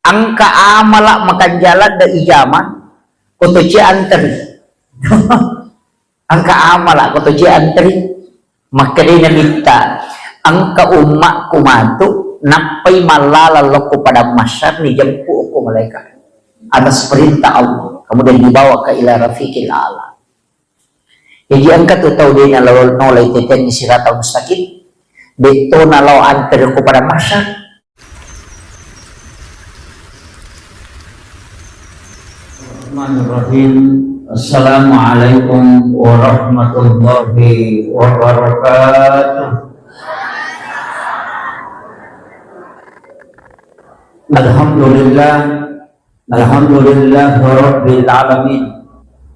angka amala makan jalan da ijama kotoci antri angka amala kotoci antri makanya minta angka umma kumatu napai malala loko pada masyar ni jempu ku malaikat atas perintah Allah kemudian dibawa ke ila rafiqil a'la. Jadi angka tu tahu dia lalu nolai teten siratal mustaqim beto nalau antar kepada masyar. Bismillahirrahmanirrahim. Assalamualaikum warahmatullahi wabarakatuh. Alhamdulillah rabbil alamin.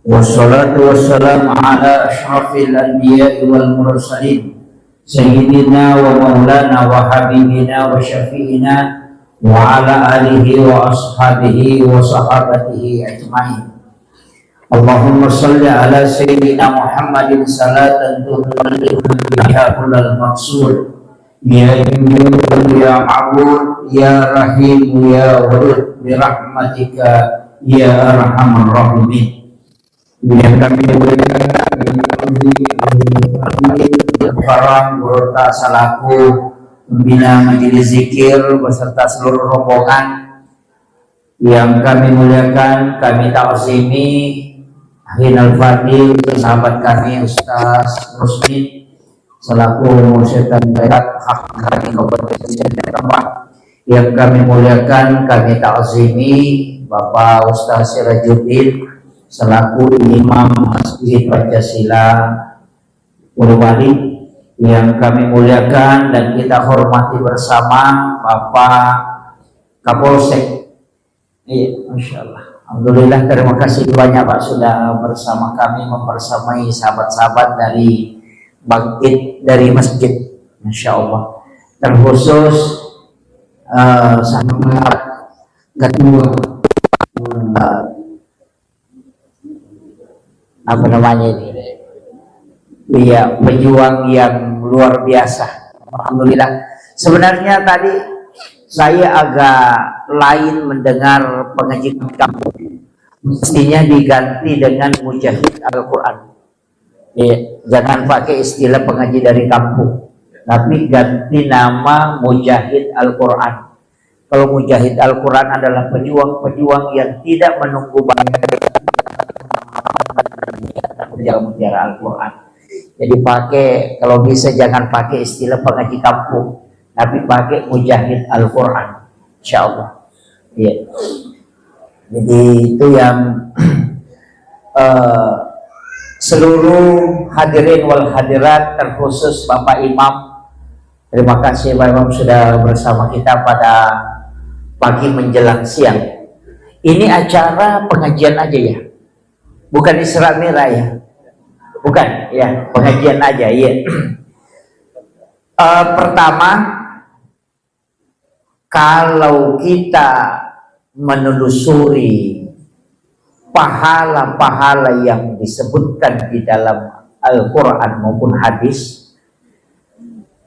Wassalatu wassalamu ala asyrafil anbiya'i wal mursalin sayyidina wa maulana wa habibina wa syafi'ina wa ala alihi wa ashabihi wa sahabatihi ajma'in. Allahumma salli ala sayyidina Muhammadin salatan tuballighuna biha kullal maqsud ya immun ya ma'bud ya rahim ya wadud bi rahmatika ya arhamar rahimin. Yang kami Farang beserta salaku pembina majelis zikir beserta seluruh rombongan yang kami muliakan, kami ta'zimi Ahinal Fadil, sahabat kami Ustaz Rusmin selaku mursyid dan bayat hak kami yang kami muliakan, kami ta'zimi Bapak Ustaz Sirajuddin selaku Imam Masjid Pancasila Purwali yang kami muliakan dan kita hormati bersama Bapak Kapolsek. Iya, Masya Allah. Alhamdulillah, terima kasih banyak Pak sudah bersama kami mempersamai sahabat-sahabat dari Bangkit dari masjid. Masya Allah. Terkhusus sahabat ketua apa namanya ini? Iya, pejuang yang luar biasa. Alhamdulillah. Sebenarnya tadi saya agak lain mendengar pengaji kampung. Mestinya diganti dengan mujahid Al-Quran. Iya, jangan pakai istilah pengaji dari kampung, tapi ganti nama mujahid Al-Quran. Kalau mujahid Al-Quran adalah pejuang-pejuang yang tidak menunggu mutiara Al-Quran. Jadi pakai, kalau bisa jangan pakai istilah pengaji kampung, tapi pakai mujahid Al-Quran, insya Allah. Ya. Jadi itu yang seluruh hadirin wal hadirat, terkhusus Bapak Imam. Terima kasih Pak Imam sudah bersama kita pada pagi menjelang siang. Ini acara pengajian aja ya, bukan Isra Mi'raj ya. Bukan, ya pengajian aja ya. Pertama, kalau kita menelusuri pahala-pahala yang disebutkan di dalam Al-Quran maupun hadis,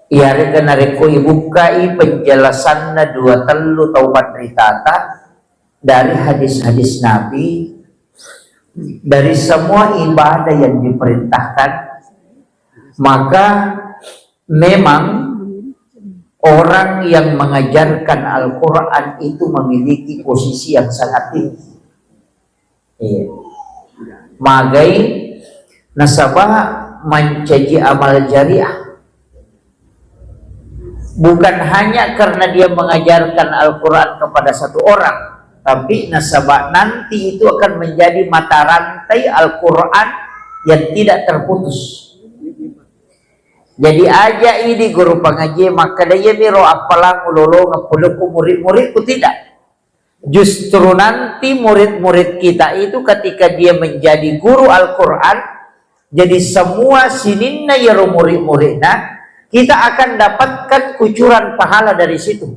ya rekana reko ibukai penjelasannya dua telu taubat ritata dari hadis-hadis Nabi. Dari semua ibadah yang diperintahkan, maka memang orang yang mengajarkan Al-Quran itu memiliki posisi yang sangat tinggi. Magai nasabah mencaji amal jariah, bukan hanya karena dia mengajarkan Al-Quran kepada satu orang, tapi nasabah nanti itu akan menjadi mata rantai Al-Quran yang tidak terputus. Jadi aja ini guru pengaji maka dia miro apalah ngulolo ngapuluku murid-muridku, tidak. Justru nanti murid-murid kita itu ketika dia menjadi guru Al-Quran, jadi semua sininna ya murid-muridna, kita akan dapatkan kucuran pahala dari situ.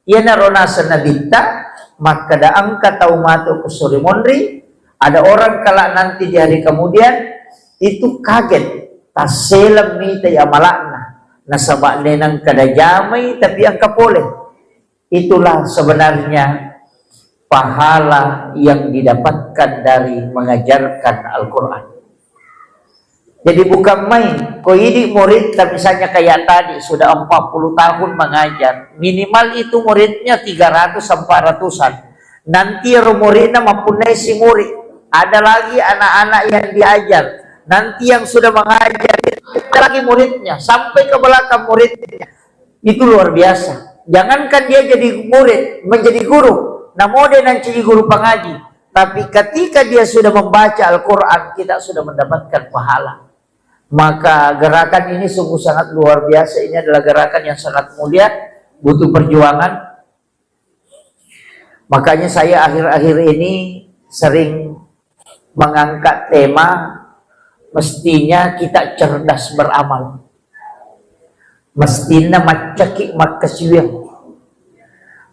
Ia narona senabita maka da angka taumatu kusuri monri, ada orang kala nanti di hari kemudian itu kaget taselam mita ya malakna nasabak nenang kada jamai tapi angka boleh. Itulah sebenarnya pahala yang didapatkan dari mengajarkan Al-Quran. Jadi bukan main. Kau ini murid, misalnya kayak tadi sudah 40 tahun mengajar, minimal itu muridnya 300-400an. Nanti muridnya mempunyai si murid. Ada lagi anak-anak yang diajar. Nanti yang sudah mengajar, ada lagi muridnya, sampai ke belakang muridnya. Itu luar biasa. Jangankan dia jadi murid, menjadi guru, namun dia nanti jadi guru pengaji. Tapi ketika dia sudah membaca Al-Quran, kita sudah mendapatkan pahala. Maka gerakan ini sungguh sangat luar biasa. Ini adalah gerakan yang sangat mulia, butuh perjuangan. Makanya saya akhir-akhir ini sering mengangkat tema, mestinya kita cerdas beramal. Mestinya macaki makasiyah.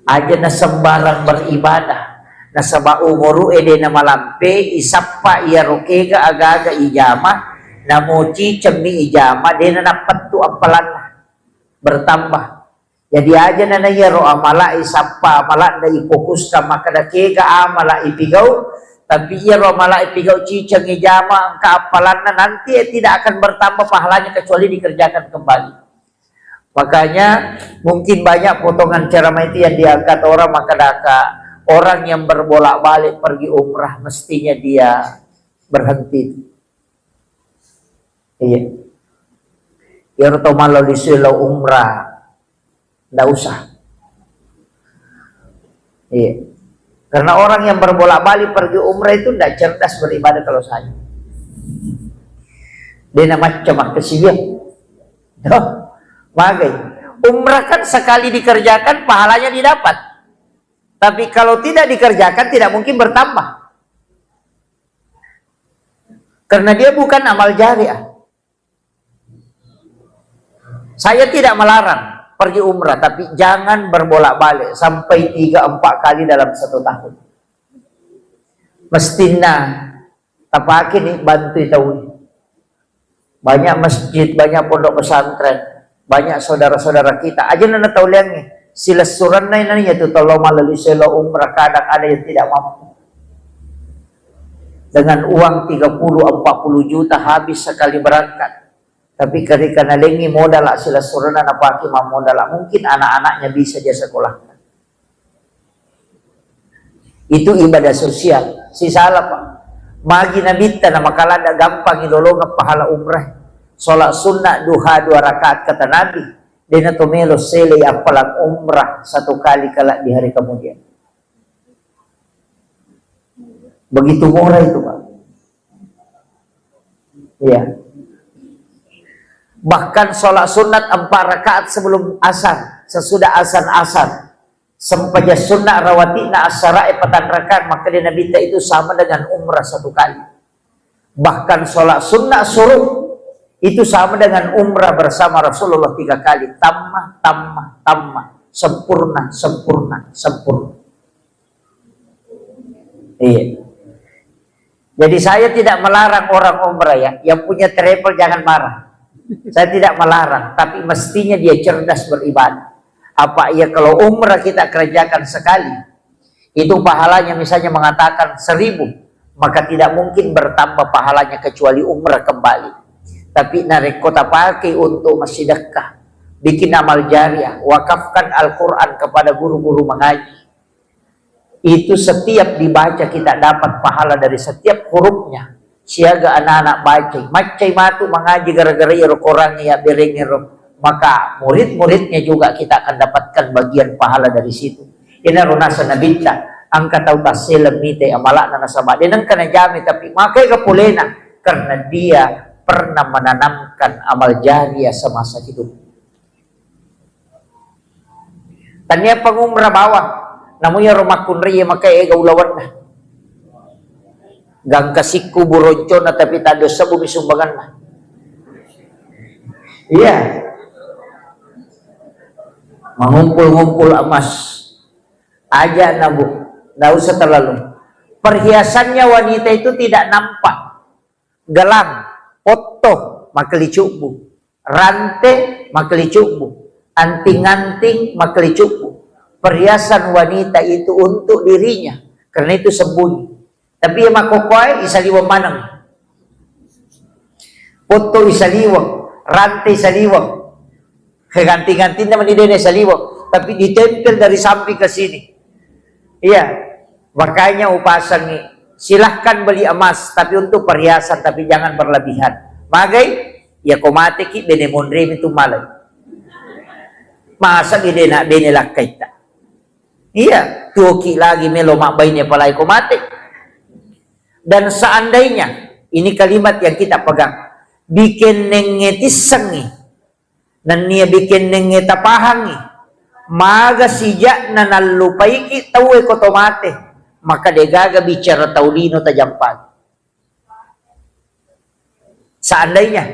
Aja na sembarang beribadah. Nasaba umuru ede na malampe, isapa iya rokega agaga ijama. Namuci cemi ijama dena dapat tu apalan bertambah. Jadi aja nana ya ro amala isapa amala da ifokus sama kada kega amala ipigau, tapi ya ro amala ipigau ciceng ijama angka apalan nanti tidak akan bertambah pahalanya kecuali dikerjakan kembali. Makanya mungkin banyak potongan ceramah itu yang diangkat orang, maka orang yang berbolak-balik pergi umrah mestinya dia berhenti. Iya. Ya rotomalo disulau umrah, ndak usah. Iya. Karena orang yang berbolak-balik pergi umrah itu ndak cerdas beribadah kalau saya. Dia macam kesiyah. Tuh, magai. Umrah kan sekali dikerjakan pahalanya didapat. Tapi kalau tidak dikerjakan tidak mungkin bertambah. Karena dia bukan amal jariah. Saya tidak melarang pergi umrah, tapi jangan berbolak-balik sampai 3-4 kali dalam 1 tahun. Mestinya apa ini bantu tahu. Banyak masjid, banyak pondok pesantren, banyak saudara-saudara kita. Aja nana tahu liangnya. Silas suran na ini ya tuh tolong melalui selo umrah, kadang ada yang tidak mampu. Dengan uang 30-40 juta habis sekali berangkat. Tapi ketika nalengi modal sila surana napaki modal, mungkin anak-anaknya bisa dia sekolahkan. Itu ibadah sosial. Si salah pak. Magi nabita na makalada gampang idolong pahala umrah. Sholat sunnah duha 2 rakaat kata Nabi. Dena tomelo sele apalang umrah 1 kali kala di hari kemudian. Begitu murah itu pak. Iya. Bahkan sholat sunat 4 rakaat sebelum asar, sesudah azan asar, sempaja sunnah rawatina asara 4 rakaat, maka di Nabi itu sama dengan umrah 1 kali. Bahkan sholat sunnah suruh itu sama dengan umrah bersama Rasulullah 3 kali. Tamah, sempurna. Iya. Jadi saya tidak melarang orang umrah ya, yang punya travel jangan marah. Saya tidak melarang, tapi mestinya dia cerdas beribadah. Apa ya kalau umrah kita kerjakan sekali, itu pahalanya misalnya mengatakan 1000, maka tidak mungkin bertambah pahalanya kecuali umrah kembali. Tapi narik kota pakai untuk masjid dekat, bikin amal jariah, wakafkan Al-Quran kepada guru-guru mengaji. Itu setiap dibaca kita dapat pahala dari setiap hurufnya. Siaga anak-anak baca, macai matu mengaji gara-gara iro korang ya bereng iro, maka murid-muridnya juga kita akan dapatkan bagian pahala dari situ. Ina runasa nabita, angka tahu taselam mite amalak na nasaba. Denang kana jami tapi makai kapulena karena dia pernah menanamkan amal jariah semasa hidup. Tanya pengumrah bawah, namanya rumah kunri makai gaulawan na. Gang kasiku buronco na tapi tado sa bumi sumbangan na. Iya. Mengumpul-ngumpul emas. Aja nabu. Nggak usah terlalu. Perhiasannya wanita itu tidak nampak. Gelang, foto, makeli cubu. Rantai, makeli cubu. Anting-anting, makeli cubu. perhiasan wanita itu untuk dirinya, karena itu sembunyi. Tapi yang makokoy isaliwang manang, foto isaliwang, rantai isaliwang, ganti-ganti naman ni Dene isaliwang, tapi ditempel dari samping ke sini. Iya, makanya upasan nih, silahkan beli emas, tapi untuk perhiasan, tapi jangan berlebihan. Magai, ya komate ki benemondre itu malay. Masa ide nak benelak kita. Iya, tuki lagi melomak bayinya palai komate. Dan seandainya, ini kalimat yang kita pegang, bikin nengetissangi, dan niya bikin nengetapahangi, maga sijak na nalupai ki tahu ekotomate, maka degaga bicara taulino tajampag. Seandainya,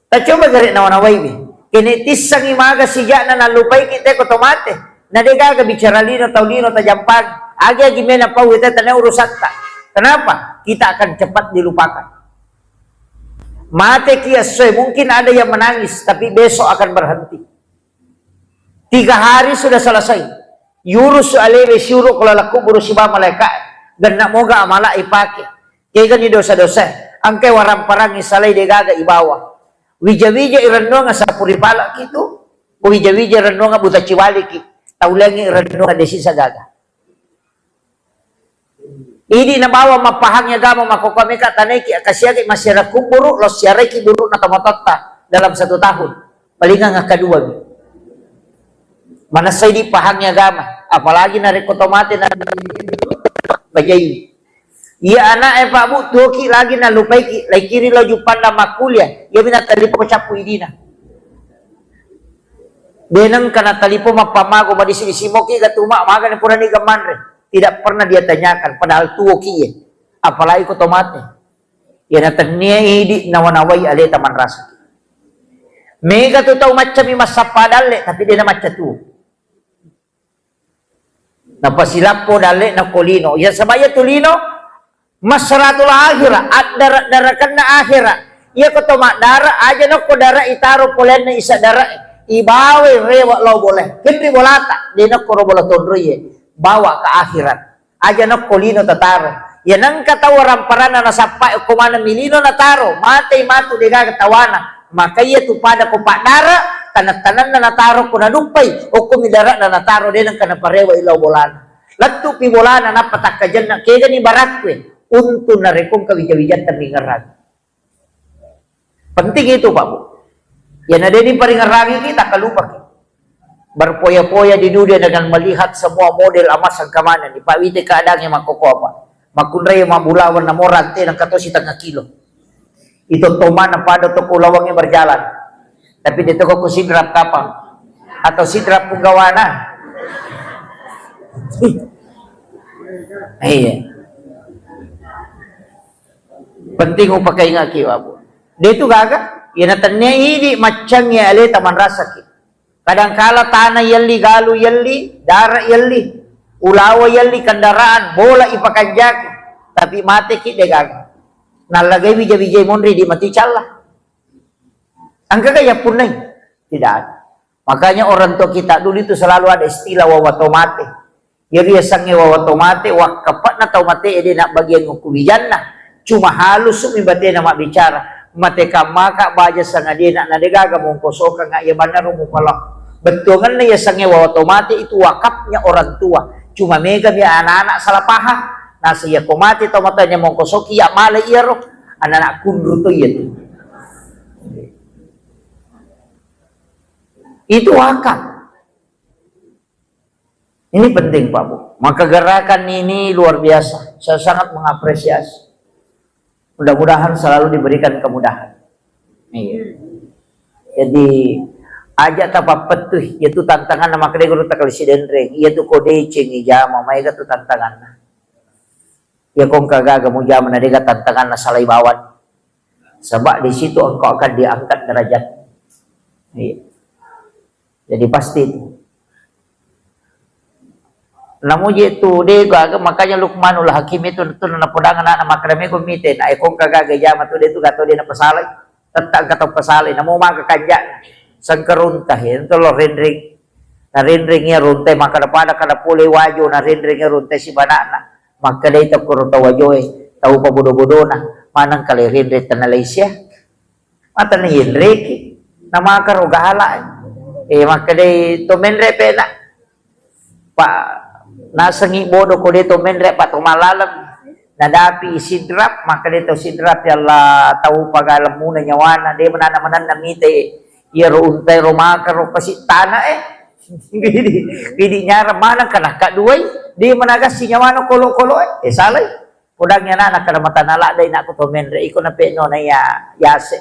tak coba garik nawanaway bi, kinitissangi maga sijak na nalupai kita ekotomate, na degaga bicara lino taulino tajampag, agi mena pau kita tanah urusan tak. Kenapa? Kita akan cepat dilupakan. Mate kiasoy, mungkin ada yang menangis, tapi besok akan berhenti. 3 hari sudah selesai. Yurus alebe syuruk kalau laku buru siba malaikat dan nak moga amala ipake. Kaya gani dosa-dosa. Angke warang parang isalay degaga ibawa. Wija-wija irando nga sa puripala kito. O wija-wija irando nga buta ciwali ki. Taulangi irando nga desi sa gaga. Ini na bawa mapahangnya gama makokame ka taneki akasyagi masyarakat kuburu los syareki buru na tamatotta dalam 1 tahun. Palingan nga kedua. Mana saya di pahangnya gama, apalagi narik otomatis na bajai. Iya anak Pak Bu tuki lagi na lupai ki, lai kiri lo jupan na makulia, ya bina talipo capu idina. Benang kana talipo mapamago madisi-simo ki gatuma maga ni pura ni gamanre. Tidak pernah dia tanyakan, padahal tuki ya. Apalagi otomatis. Ya natanya idi nawanawai ale taman rasa. Mega tu tahu macam masapa dale, tapi dia na macam tu. Napasilapo dale na kolino. Ya sabaya tulino masratul akhirah, ad-darakan na akhirah. Ya kotoma dara aja no ko dara itaro polen na isa dara ibawe rewa lo boleh. Hindi bolata, dia no ko bola tondro ye. Bawa ke akhirat. Aja no kolino tataro. Ya nang katawaran parana na sapa kumana milino na taro. Mate matu dega katawana. Maka iya tu pada ko padara tanan na nataro ko nadupay o kumidara na nataro din ang kanaparewa ilaw bolana. Lattu pi bolana na patakajan na kaya ni barakwe untu na rekong kawija-wijat tamingarag. Penting itu Pak Bu. Yan ada di paringaragi kita kalupa kita. Berpoya-poya di dunia dengan melihat semua model emas yang kemana nih Pak Wite keadaannya makoko apa makunray mabulawan na morante ng 14 kilo itu toman na pada toko lawangnya berjalan tapi dito ko sidrap kapang atau sidrap punggawana iya penting upakai ngaki wabu dito gaga yanatanya ini macamnya ale taman rasa ki. Kadangkala tanah yalli, galu yalli, darah yalli, ulawa yalli, kendaraan, bola ipakanjak, tapi mati ki degang. Nalagay bija-bija monri di mati cala. Angka kaya punay, tidak ada. Makanya orang tua kita dulu itu selalu ada istilah wawatomate. Yari sange wawatomate, wakapat na taumate ede nak bagian ngukubijan na. Cuma halus sumibate na mabicara. Mateka maka baja sangadina na degaga mong kosoka nga iya banaro mo pala. Bentungan na iya sange wawatomate itu wakapnya orang tua. Cuma mega biya anak-anak salapaha. Nasa iya komate tomatanya mong kosoki iya mala iya ro. Anak-anak kundro to iya tu. Itu wakaf. Ini penting Pak Bu. Maka gerakan ini luar biasa. Saya sangat mengapresiasi. Mudah-mudahan selalu diberikan kemudahan. Iya. Jadi aja tapa petuh yaitu tantangan nama kede guru takal sidendre yaitu kode cengi jama maiga tu tantangan. Ya kong kagaga mo jama na dega tantangan na salay bawan. Sebab di situ engkau akan diangkat derajat. Iya. Jadi pasti itu. Namun itu dega makanya Luqmanul Hakim itu na podangan na makrame komite na ekong kagaga jama tu itu gato dia na pasalay tetang katong pasalay na mo makakanja sang karuntah ito lo rendring narindringnya runte maka pada kada pulih wajo narindringnya runte si banana maka day takuro tawajoy tahu pa bodo-bodona manang kali rindre ta Malaysia mata ni Henry nama karo gahala maka day to menre pena pa nasangi bodo ko dito menre pa tumalalam nadapi sidrap maka dito sidrap yalla tahu pagalam muna nyawana de manana-manan namite iya runtay rumaka ro pasitana Gidi nyara mana kana kaduay di managas si nyawano kolo-kolo salay pudangnya na kana mata nala day na ko to menre iko na peno na yase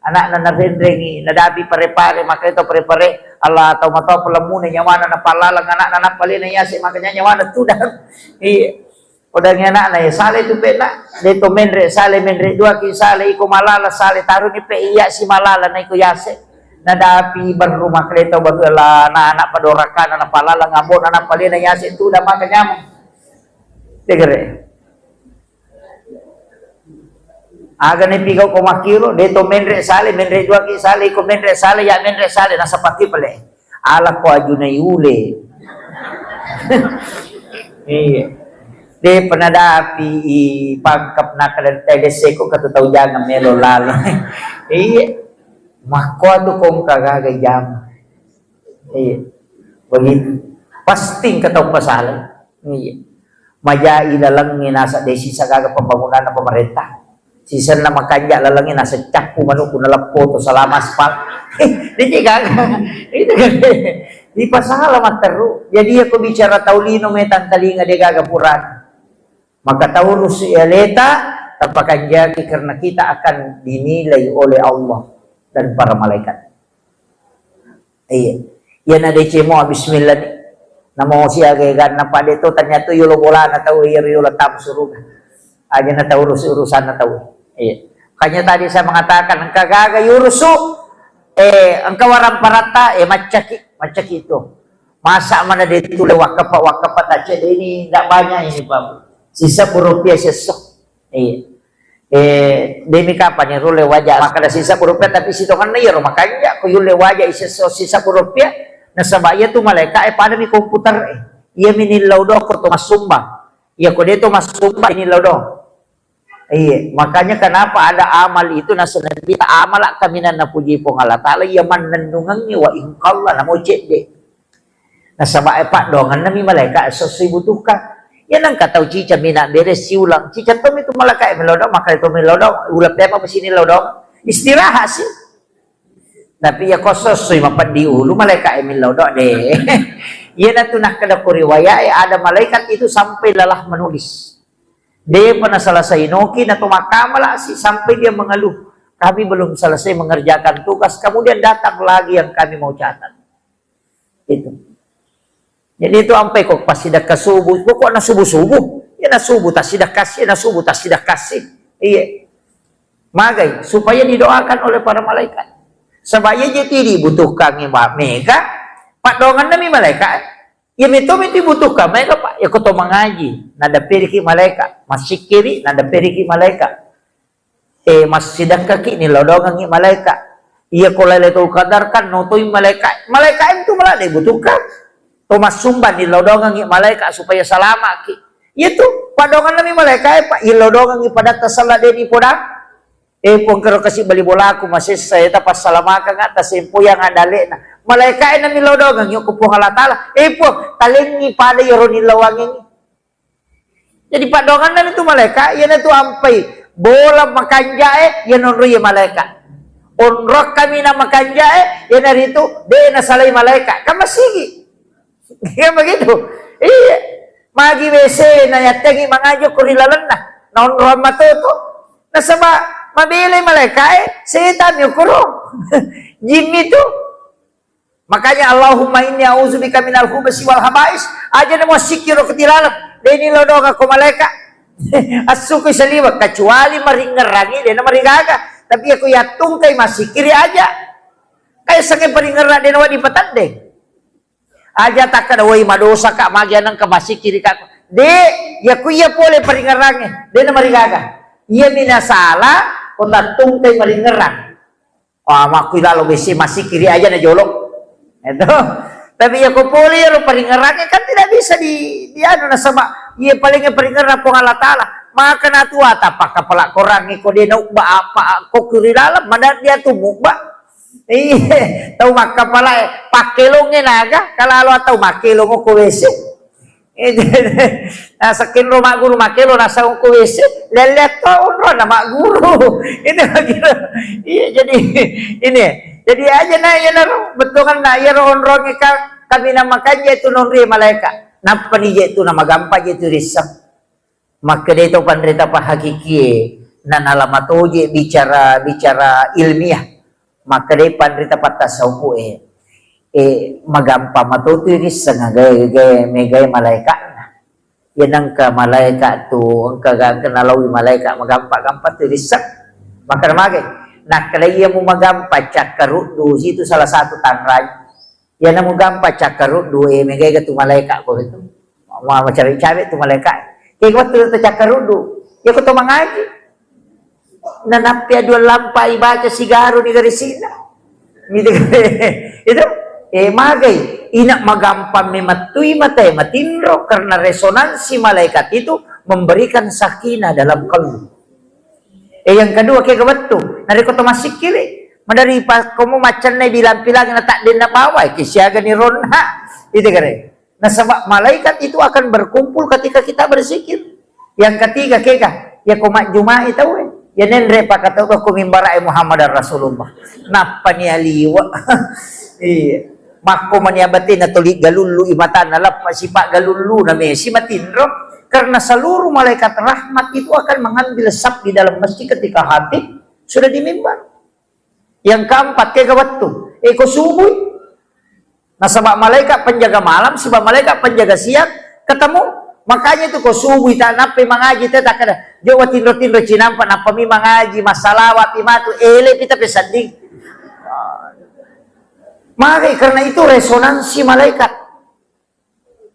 anak na narendrengi nadabi pare-pare maka ito pare-pare Allah tau mato pelamun nyawano na palalang anak na napali na yase makanya nyawano tudan pudangnya na salay tu pena dito menre salay menre dua ki salay iko malala salay taru ni pe iya si malala na iko yase nadapi berumah kereta bagala na anak padorakan anak palala ngabon anak palina yasi itu udah makan nyamuk degere aga ni pigaw ko makiro deto menre sale menre dua ki sale ko menre sale ya menre sale nasa pati pale ala ko aju na yule de penadapi pangkap na kada tedese ko katutaw jangan melo lalo makwado kong kagagay jam begitu pasting kataw pasalan majai lalangin nasa desi sa gaga pembangunan ng pemerintah sisan na makanya lalangin nasa capu manuk kunalapo to salamas pal di gaga itu di pasalan materu jadi aku bicara taulino metan talinga di gaga puran maka taurus eleta terpakan jadi karena kita akan dinilai oleh Allah dan para malaikat. Iya. Yan ada cemo bismillah ni. Namo siya gagan na pade to tanya to yulo bola na tahu yulo tam suruga. Aja na tahu urusan na tahu. Iya. Kanya tadi saya mengatakan engkau gaga yurusu engkau waram parata macaki itu. Masa mana dia itu wakapa aja ini tidak banyak ini Pak. Sisa rupiah sesok. Iya. Demi kapan ya rule wajah maka ada sisa rupiah tapi situ kan ya makanya ko yule wajah sisa rupiah na sabaya tu malaikat pada mi komputer iya minilaw do ko to masumba iya ko dito masumba inilaw do iya makanya kenapa ada amal itu na sanabita amal kami na puji po Allah taala iya man nandungan ni wa inqalla na mo de na sabaya pa dongan na mi malaikat so sibutukan yan ang kataw cica mina beres siulang cica to itu malaka melodong maka itu melodong ulap depa mesini lodong istirahat sih tapi ya kosos soy mapandi ulu malaka melodong deh yan na tunah kada kuriwaya ada malaikat itu sampai lelah menulis dia pernah selesai noki na tumakamala sih sampai dia mengeluh kami belum selesai mengerjakan tugas kemudian datang lagi yang kami mau catat itu. Jadi itu sampai kok pas sidak ke subuh, kok na subuh-subuh, ya na subuh tas sidak kasih, na subuh tas sidak kasih, iya, magai supaya didoakan oleh para malaikat. Sebaya jadi dibutuhkan mega, pak dongan nami malaikat, ya itu dibutuhkan mega pak, ya koto mengaji, nada periki malaikat, masih kiri nada periki malaikat, mas sidak kaki ni lodongan ni malaikat, iya kolailatul qadar kan notoi malaikat, malaikat itu malah dibutuhkan. Thomas sumban ilodongan ngi malaikat supaya salama ki. Itu padongan nami malaikat pak ilodongan ngi pada tasala deni poda. Pong karo kasi bali bola aku masih saya tapas salamaka nga tasempo yang adale na. Malaikat nami lodongan ngi ko po halatala. Po taleng ngi pada yoro nilawangin. Jadi padongan nami tu malaikat yan itu ampai bola makanja yan onro ya malaikat. Onrok kami na makanja yan narito de na salay malaikat. Kamasigi. Iya begitu. Iya. Magi WC na yatengi mangajo kurilalan na. Naon ramatoto. Nasaba mabili malaikat setan yukuro. Jin itu. Makanya Allahumma inni a'udzubika minal khubuthi wal haba'is. Aja na mo sikiro ketilalam. Deni lodong ako malaikat. Asuko saliwa kecuali maringerangi dena marigaga. Tapi aku yatung kay masikiri aja. Kaya sakit paringeran dena wa di patandeng. Aja tak kada wai madosa kak magianang kabasi kiri kak de ya kuya pole paringarangnya de na marigaga iya minasala kota tungkay maringarang makuy lalo besi masih kiri aja na jolok itu Tapi ya kupuli ya paling ngerangnya kan tidak bisa di anu na sama. Iya paling ngerang po Allah Ta'ala. Maka na tuwa tapak kapala korang ko din ba apa ko kurilalam mandat dia tumuk ba. Iya, tahu maka pala pakilongin naga kalalo atau makilong ko wese. Nasa kinro maguru makilo nasa ko wese. Lelet to unro na maguru. Ini begitu. Iya jadi ini. Jadi aja na ya betul kan na ya unro kami namakan itu nonri malaikat. Napa ni itu nama gampang itu risak. Maka dia itu pandrita pa hakiki na nalamatoje bicara ilmiah. Maka dia pandrita pa tasawuf magampa matuturis sa gay malaikat na. Yan ang ka malaikat to ang kanalawi malaikat magampa turisak. Maka namagay nakalaya mo magampa cakarudo itu salah satu tanray. Yan ang magampa cakarudo megay ka to malaikat ko ito. Macam-macam itu malaikat. Kaya waktu itu cakarudo, ya ko to mangaji. Nanapya dua lampai baca sigaro di garisina. Itu magay inak magampang ni matui matay matinro karena resonansi malaikat itu memberikan sakinah dalam kalbu. Yang kedua kaya betul, nari ko to masik kiri. Madari pa komo macan na bilang-bilang na tak din na baway kisyaga ni Ronha. Itu kare. Nah sebab malaikat itu akan berkumpul ketika kita berzikir. Yang ketiga keka ya kumat Jumat itu ya nendre pak kata ko mimbara Muhammad Rasulullah. Napa ni aliwa. Iya. Mako maniabati na tuli galulu imatan nalap masipak galulu na mesi matinro karena seluruh malaikat rahmat itu akan mengambil sab di dalam masjid ketika hatib sudah di mimbar. Yang keempat keka waktu ko subuh. Nah sebab malaikat penjaga malam, sebab malaikat penjaga siang ketemu. Makanya itu kau subuh tak nape mengaji tak ada. Jawa tindro cinampa napa mi mengaji masalawat imatu ele kita pesanding. Maka karena itu resonansi malaikat.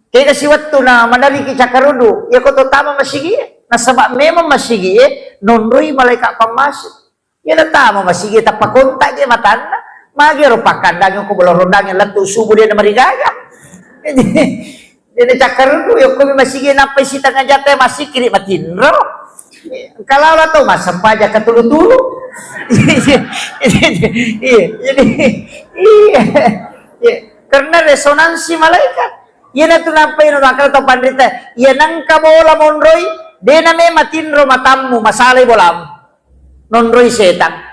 Kaya si waktu na madali ki cakarudo, ya kau tama masigi. Nah sebab memang masigi nonroi malaikat pamasuk. Ya tama masigi tak pakontak je matanda. Magi rupakan daging ko belum rondang yang lentu subuh dia marigaga. Dia cakar dulu yo ko masige napay si tanga jate masih kiri matinro. Kalau lah tuh mas sampaja katulu-tulu. Iya. Karena resonansi malaikat. Yan ito napay no nakal to pandrita. Yan ang kabola monroy, de na me matinro matammu masalay bolam. Nonroy setan.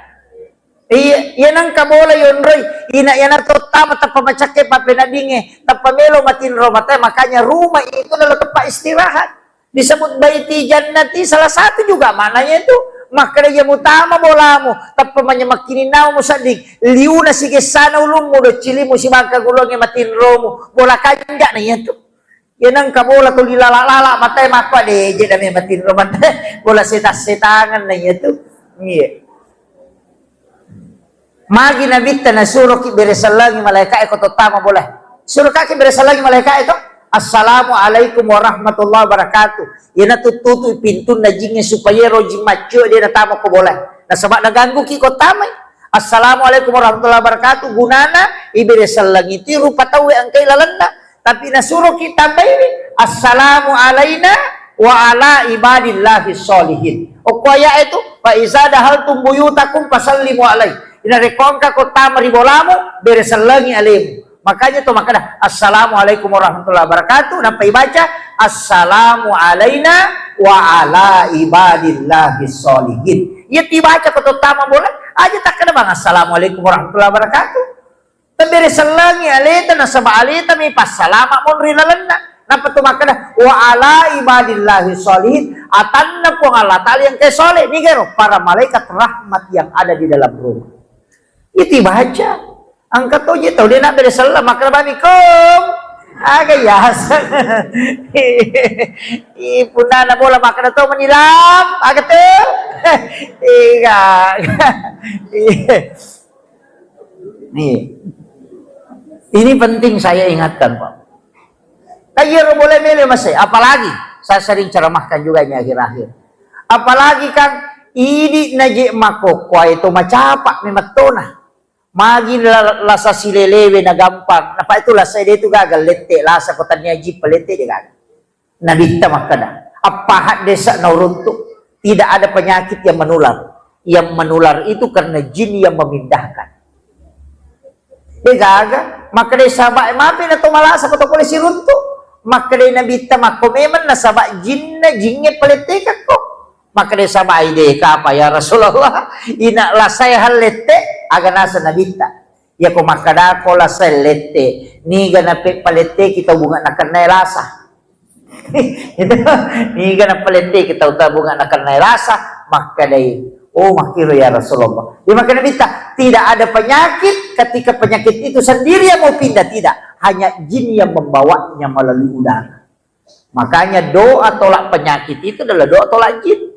Yan ang kabola yun, Roy. Yan ang tama tapamachake pa pinadinge. Tapamelo matinro matay. Makanya rumah itu adalah tempat istirahat. Disebut baiti jannati. Salah satu juga mananya itu. Maka dia mutama bola mo. Tapamanya makininaw mo sadik. Liu na sige sana ulung mo. Do chili mo si bangka gulong yung matinro mo. Bola kanya na yan to. Yan ang kabola to lilalala matay makwa. Jadi na matinro matay. Bola setas-setangan na yan to. Iya. Magi nabita na suruh ki beresalangi malaikat ko tama boleh. Suruh kaki beresalangi malaikat itu. Assalamualaikum warahmatullahi wabarakatuh. Yan natututo pintu na jingnya supaya roji macho dia na tama ko boleh. Na sebab naganggu ki ko tama. Assalamualaikum warahmatullahi wabarakatuh. Gunana iberesalangi ti rupa tawe ang kailalanda. Tapi na suruh kita ini. Assalamu alaina wa ala ibadillahi sholihin. O kaya itu fa iza dahaltum buyutakum fasallimu alaihi. Inarekongka ko tamari bolamu beresalangi alim. Makanya to makada assalamualaikum warahmatullahi wabarakatuh. Nampai baca assalamu alaina wa ala ibadillahi sholihin. Ya dibaca ko to tama boleh aja tak kada bang assalamualaikum warahmatullahi wabarakatuh. Beresalangi alita na saba alita mi passalama mon rilalanda. Napa to makada wa ala ibadillahi sholihin. Atanna po Allah Ta'ala yang ke soleh ni gero para malaikat rahmat yang ada di dalam rumah. Itu baca angkat to je tau dia nak beresalam maka banikum agak yas punna na bola maka to menilam agak tu iya nih ini penting saya ingatkan Pak. Ayo boleh milih masih apalagi saya sering ceramahkan juga ini akhir-akhir apalagi kan ini naji mako kwa itu macapak ni matona. Magi lasa silelewe na gampang. Napa itu lasa dia itu gagal lete lasa kotanya ji pelete dia gagal. Nabita makana. Apa desa na runtuk. Tidak ada penyakit yang menular. Yang menular itu karena jin yang memindahkan. Dia gagal. Maka dia sabak maafin atau malasa kota polisi runtuk. Maka dia nabita mako memang na sabak jin na jinge pelete kako. Maka dia sabak ide ka apa ya Rasulullah. Ina lasay halete. Aga nasa nabita. Ya ko makada ko lasay lete. Ni ganape palete kita bunga na kanay rasa. Ni ganap palete kita uta bunga na kanay rasa. Makadai. Oh makiro ya Rasulullah. Di maka nabita. Tidak ada penyakit. Ketika penyakit itu sendiri yang mau pindah. Tidak. Hanya jin yang membawanya melalui udara. Makanya doa tolak penyakit itu adalah doa tolak jin.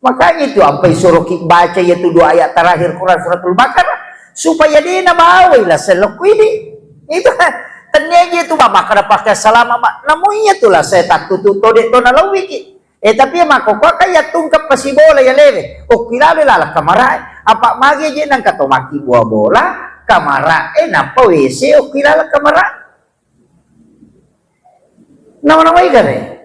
Makanya itu sampai suruh baca yaitu dua ayat terakhir Quran suratul Baqarah supaya dia nabawai lah selok ini. Itu kan ternyata itu mama kada pakai salam mak namunya tu lah saya tak tutu tode to nalawiki. Tapi mako ko kaya tungkap pasi bola ya leve. O kilale lah kamara apa magi je nang kato maki buah bola kamara napa WC o kilala kamara. Nama-nama igare.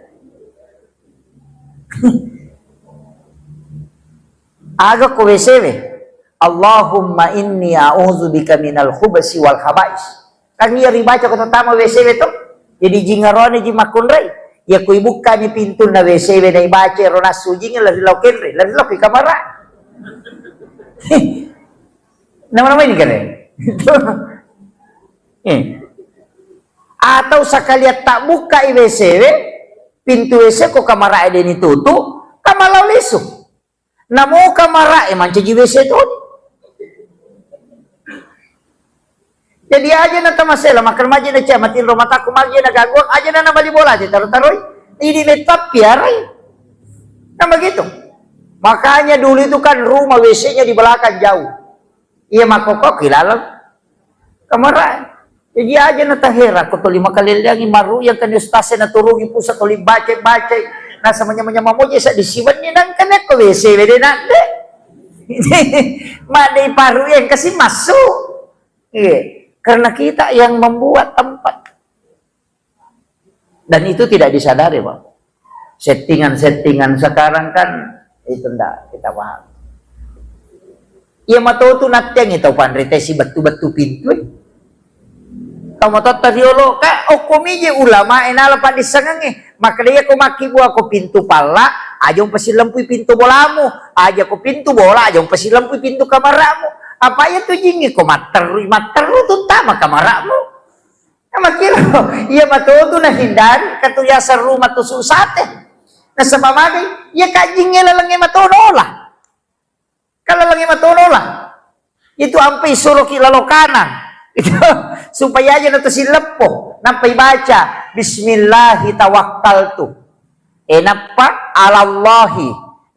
Aga ko wesewe Allahumma inni a'udzubika minal khubasi wal khaba'is. Kan dia ribaca ko tama wesewe to. Jadi jingarone ji makunrai. Ya ko ibuka ni pintu na wesewe na ibaca rona sujing la laukenre. La lauki kamara. Nama-nama ini kan. Atau sakaliat tak buka WCW pintu WC ko kamara ide ni tutu kamalau lesu. Namo kamara eman cegi WC itu. Jadi aja na tamasela makan maji na cia matin rumah taku maji na gagwang aja na bali bola aja taruh-taruh. Ini letap piarai. Kan begitu. Makanya dulu itu kan rumah WC-nya di belakang jauh. Iya makokok hilalang kamara. Jadi aja na tahera ko to 5 kali lagi maru yang kan ustase na turungi pusat toli bace-bace. Nah samanya mamoje sa disiwan ni nang kana ko WC wede nande. Madai paru yang kasih masuk. Karena kita yang membuat tempat. Dan itu tidak disadari, Pak. Settingan-settingan sekarang kan itu ndak kita paham. Iya matau tu natyang itu panrite si batu-batu pintu. Kamu tahu tariolo ka okomije ulama enala pa disangange. Maka dia ko makibuah ko pintu pala, ajong pasilampui pintu bolamu, aja ko pintu bola, ajong pasilampui pintu kamaramu. Apa ya tu jingi ko materu tu tama kamaramu. Makiro, iya matu tu na hindari katuyasa rumah tu susate. Na sabamagay, iya kajingi lalangi matunola. Kalalangi matunola. Itu ampai suruh kilalokanan. Itu supaya aja nanti silepo nampai baca bismillahi tawakkaltu napa alallahi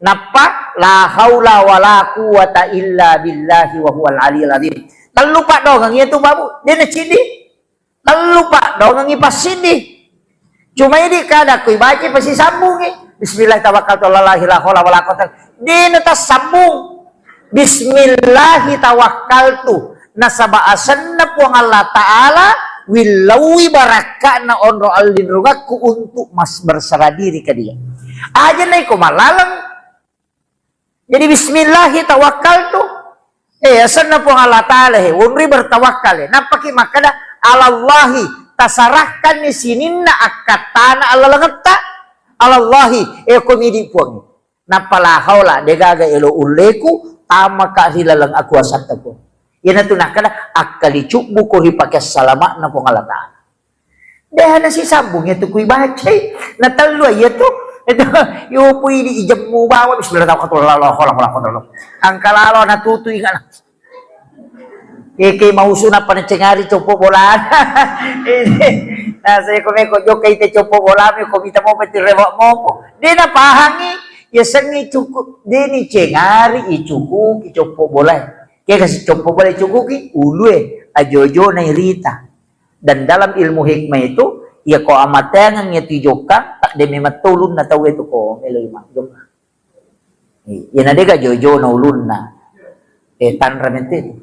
napa la haula wala quwata illa billahi wa huwal aliyil azim. Lupa dong itu babu dia na cindi lupa dong pas sini cuma ini kada kui baca pasti sambung bismillahi tawakkaltu alallahi la haula wala quwata dia na tas sambung bismillahi tawakkaltu nasaba asanna puang Allah Ta'ala wilawi baraka na onro aldin rugaku untuk mas berserah diri ke dia aja naik ko malalang jadi bismillahi tawakkaltu asanna puang Allah Ta'ala unri bertawakal napaki makana alallahi tasarahkan ni sininna akatana Allah langata alallahi komidi puang napala haula degaga elo uleku tama ka hilalang aku asata po. Yan na tunakala akali cukbu ko hipakas salama na pong alata. Dahil na si sambung ito kuy bacay. Natalo ay ito. Ito, yung po ijab mo bawa. Bismillahirrahmanirrahim. Ang kalalo natutuy nga na. Kay mauso na pa na tsingari chupo bola. Nasa ko may kodyo kay te chupo bola. May kumita mo pati rewa mo po. Di na pahangi. Yasan ni cukup. Di ni tsingari ichuku ichupo bola. Kaya kasi chupo bola ichukuki. Ulu ajojo na irita. Dan dalam ilmu hikmah itu. Ya ko amatengan niya tijoka. Tak de may matulun na tawe ito ko. Meloy makjom. Yan na de ka jojo na ulun na. Tanramente ito.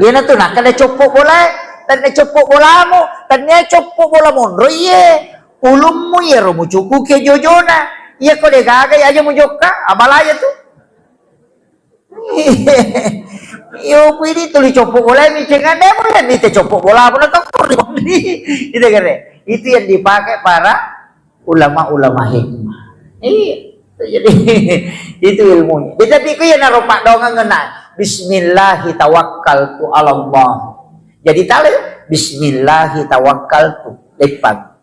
Yan na to na, kada copok bola, tan na copok bola mo, tan na copok bola mo, roye, ulum mo ya, mo cukup ke jojona, iya ko de gagay aja mo joka, abalaya to. Yo pwede tuloy copok bola, mi cengan deh mo yan, dito copok bola mo na kakor, itu kan itu yang dipakai para ulama-ulama hikmah. Jadi itu ilmunya. Tetapi ku ya naropak dongan ngena. Bismillahi tawakkaltu 'ala Allah. Jadi tale bismillahi tawakkaltu lepan.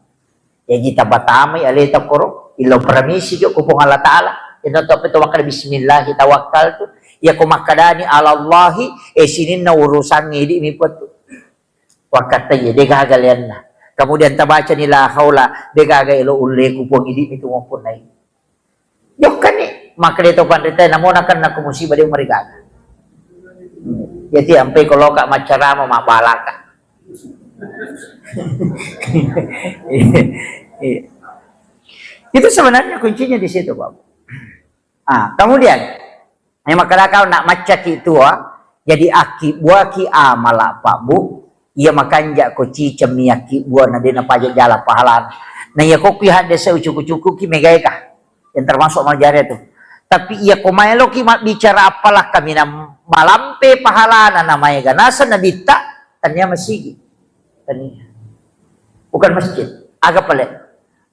Ya kita batami alita koro ilo permisi yo ku Allah taala. Ino to tawakkal bismillahi tawakkaltu. Ya ku makadani 'ala Allah sinin na urusan ngidi mi pot. Wakata ye de gagalian na. Kemudian tabaca nila haula de gaga ilo ulle ku pong idi itu maupun nai. Yok kan ni maka dito pandita namo nakan na musibah dia mereka. Jadi sampai kalau kak macara mau balaka. Itu sebenarnya kuncinya di situ, Pak. Kemudian yang maka kau nak macak itu jadi aki buaki amala Pak Bu. Ia makan jak koci cemiaki buah nadina pajak jala pahalan. Nah ya kok pihak desa ucuk-ucuk ki megaika. Yang termasuk majarnya itu. Tapi ia komaelo ki bicara apalah kami malampe pahalana namanya ganasa nabita tanya masigi. Tanya. Bukan masjid. Agak pelik.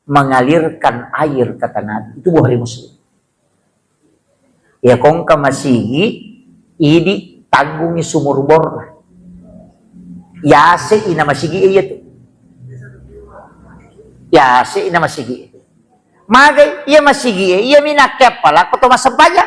Mengalirkan air kata Nabi. Itu buah hari muslim. Ya kongka masigi idi tanggungi sumur bor. Ya se ina masigi iya tuh. Ya se ina masigi. Magay, iya masigi, iya minakya pala, ko tumasampaya.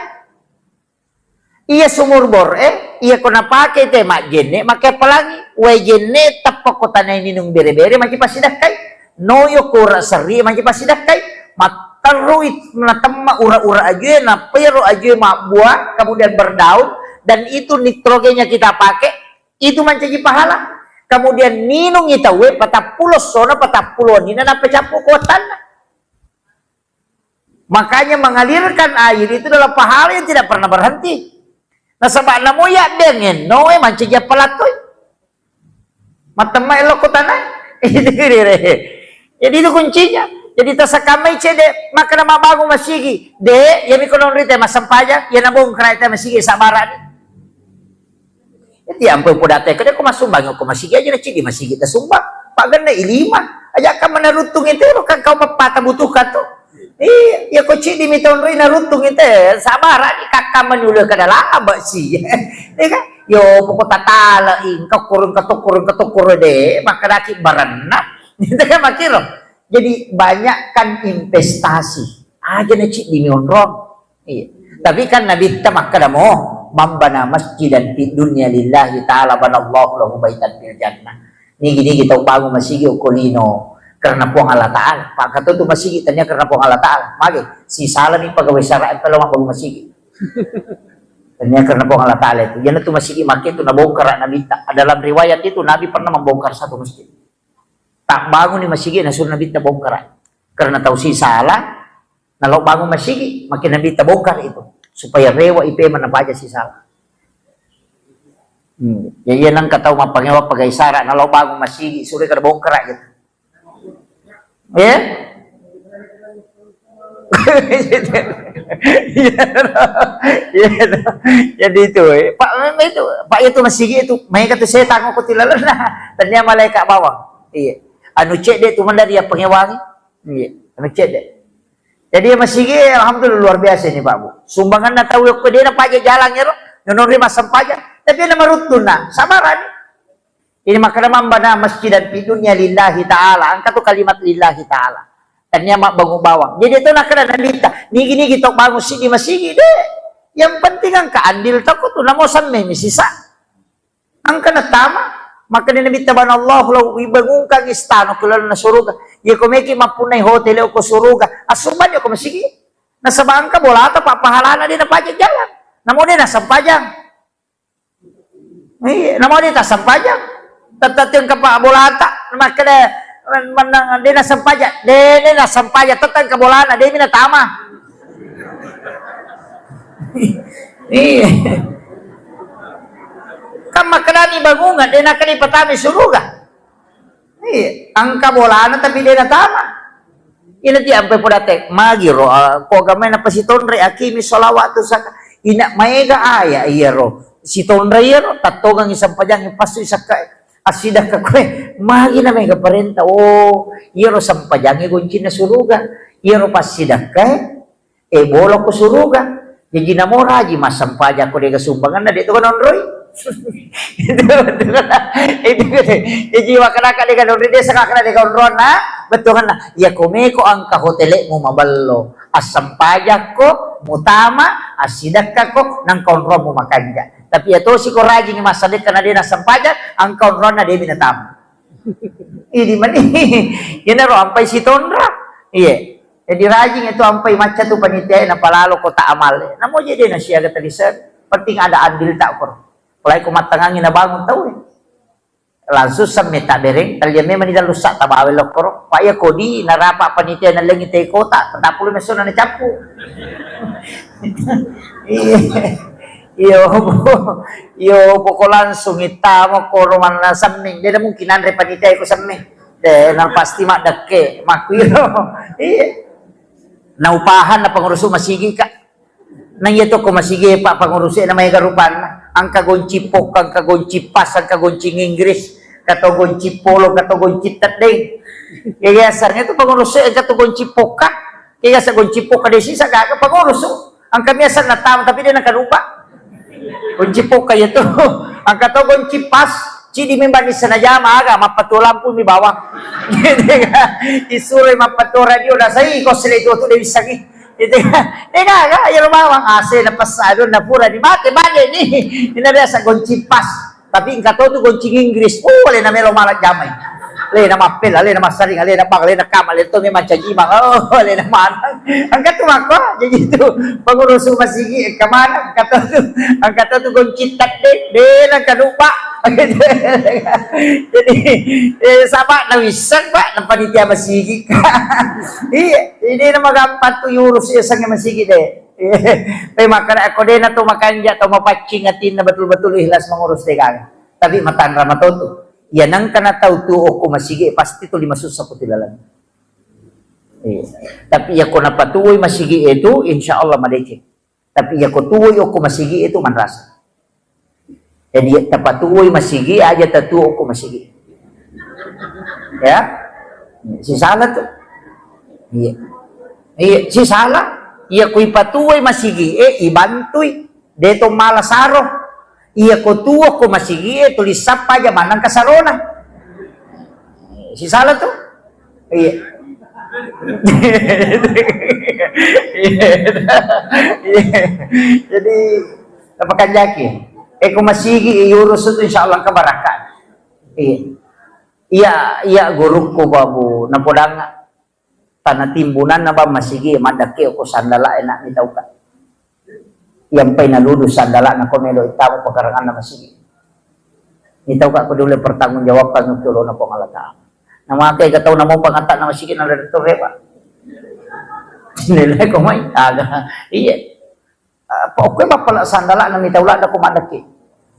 Iya sumur bor, iya ko napake te makjene, makya palangi, wajene tapak ko tanay ninong bere-bere, maki pasidakay, noyo kura sari, maki pasidakay, makaruit na tama ura-ura aja, na pero aja buah, kemudian berdaun, dan itu nitrogennya kita pakai, itu menjadi pahala. Kemudian ninong itawe, patapulos sona, patapulo, nina na pecapu kotan. Makanya mengalirkan air itu adalah pahala yang tidak pernah berhenti. Nah sebab namo ya dengan noe mancingnya pelatoy. Matema elok kotana. Jadi itu kuncinya. Jadi tasakamay cede maka nama bago masigi. De yami konon rite masampaya ya nabong kraita masigi sabaran. Jadi ampun podate kada ko masumbang ko masigi aja na cidi masigi ta sumbang. Pagan na ilima. Aja ka manarutung itu kan kau mapata butuhkan to. Ya koci di miton ri narutung itu sabaran kakak menyulah ke dalam abak sih. Ya kan? Yo pokok tatala ing ketukurun deh maka daki barana. Itu kan makiro. Jadi banyak kan investasi. Aja necik di mionron. Iya. Tapi kan Nabi kita maka dah mau membana masjid dan di dunia lillahi taala banallahu lahu baitan fil jannah. Nigi kita bangun masjid ukulino. Karena puang Allah Ta'ala. Pak kata itu masih tanya karena puang Allah Ta'ala. Magi, si salah nih pegawai syariat kalau mau masih. Tanya karena puang Allah Ta'ala itu. Jangan itu masih makin itu nabongkar Nabi. Dalam riwayat itu Nabi pernah membongkar satu masjid. Tak bangun nih masjid, nasuruh Nabi tak bongkar. Karena tahu si salah. Kalau bangun masjid, makin Nabi tak bongkar itu. Supaya rewa IP menapa aja si salah. Jadi yang kata mapangnya pegawai syariat. Kalau bangun masjid, suruh kada bongkar gitu. Ya, jadi itu Pak itu masih itu mereka tuh saya tanggung ku tilalan nah ternyata malaikat bawah iya anu cek deh tuh dari ya pengewangi iya anu cek deh jadi masih alhamdulillah luar biasa ini Pak Bu sumbangan na tahu ke dia pajak jalan ya nonori masam pajak tapi nama rutun nah samaran. Ini makanya membana masjid dan dunia lillahi ta'ala. Angkat tuh kalimat lillahi ta'ala. Dan dia mak bangun bawang. Jadi itu nak kena nalita. Nigi kita bangun sini masih deh. Yang penting angka andil takut tuh namo sampai misisa. Angka natama. Maka ni nabi taban Allah lalu ibangungkan istana kulala na suruga. Ya kumeki mapunay hotel ko suruga. Asuban yo kumasigi. Nasa bangka bola ata papahalana din na pajak jalan. Namo din nasa pajang. Namo din nasa pajang. Tetatin ke Pak Bolata, maka dia nak sampajak, dia nak sampajak, tetatin ke Bolana, dia minat tamah. Kan makanani bangungan, dia nakani patami suruga. Angka bola tapi dia natama. Ina ti ampai podate magiro ko gamay na pa si tonre akimi solawat tu saka ina maega aya iya ro si tonre ro tatogang isang pajang ipasu isaka asida ka kwe magi na mega parenta oh iya ro sampajang gunci na suruga iya ro pasida ka bolo ko suruga jadi namora ji masampaja ko de sumbangan na dito kanon roy itu jiwa kanaka de kanon de saka kana de kanon na betul kan ya komeko ang kahotele mo maballo asam pajak ko mutama asidak ko nang konro mo makanja tapi ya to si ko rajing masadik kana din asam pajak ang konro na de binatam ini mani ro ampai si tonra iya jadi rajing itu ampai maca tu panitia na palalo ko ta amal namo jadi na siya gatalisan penting ada andil tak ko mulai ko matangangin na bangun tau langsung sampai tak bereng terjadi manila lusak tabawel lokor paya kodi narapa panitia na langit ay kota patapul meso na nacapu iyo poko langsung itamo ko roman na saming dia mungkin andre panitia ko saming de nang pasti mak deke makwiro naupahan na panguruso masigi ka nang ito ko masigi pa panguruso na may garupan ang kagonci pok ang kagonci pas ang kagonci Inggris katogon cipolo katogon citat deh kaya sarnya itu pengurus katogon cipoka kaya sa goncipoka desi sa gaga pengurus ang kami asal natam tapi dia nakarupa goncipoka itu ang katogon cipas cidi membani sanajama aga mapatulang pun mi bawang isuroy mapatura dio na sai ko sila itu tuh bisa gi itu aga ya bawang ase na pasado na pura di mate bade ni inada sa goncipas tapi ingka to tu goncing Inggris le na melo malat jamay le na mapel le na masaring le na bang le na kamal to may mancaji bang le na manang ang katuwa ko jadi tu pengurus masigi kamana ang kato tu goncitat de na kanupa jadi sama na wisan pak na panitia masigi iya ini na magampat tu yurus ya sang masigi de tapi makan ako din na to makanja to mapaching atin na betul-betul ikhlas mengurus tegang tapi matan ramatoto yan ang kanataw tuo ko masigi pasti to limasus sa putilalan tapi ya ko napatuoy masigi itu insyaallah madeke tapi ya ko tuoy ko masigi itu manrasa jadi tapatuoy masigi aja tatuo ko masigi ya si salah tuh iya si salah iya ko ipatuoy masigi ibantoy deto malasaro iya ko tuo ko masigi tulisap pa jaman ng kasarona si sala to iya jadi napakan jaki ko masigi iurus ito insyaallah kabarakan iya guru ko babu napodanga tanah timbunan na ba masigi madaki o sandala enak ni tau ka yang pay naludus sandala na komelo itamo pagkarangan na masigi ni tau ka ko dulu pertanggung jawab kan tulo na pangalata na mga kay kataw na mo pangata na masigi na dito reba nilay ko may aga iya okay ba pala sandala na mitawla na kumadaki